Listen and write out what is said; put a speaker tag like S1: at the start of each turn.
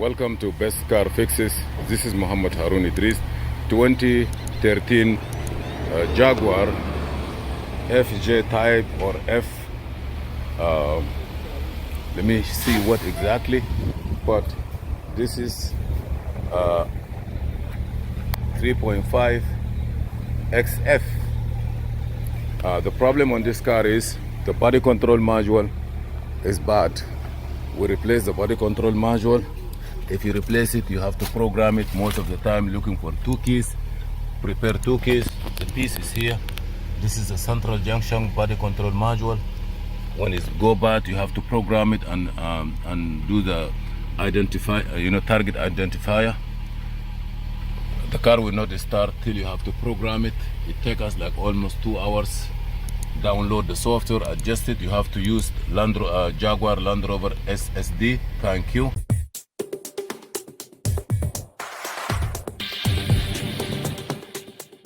S1: Welcome to Best Car Fixes. This is Muhammad Harun Idris. 2013 Jaguar FJ type or F. Let me see what exactly, but this is 3.5 XF. The problem on this car is the body control module is bad. We replace the body control module. If you replace it, you have to program it most of the time, looking for two keys. Prepare two keys. The piece is here. This is the central junction body control module. When it's go bad, you have to program it and do the target identifier. The car will not start till you have to program it. It takes us like almost 2 hours. Download the software, adjust it. You have to use Jaguar Land Rover SSD. Thank you.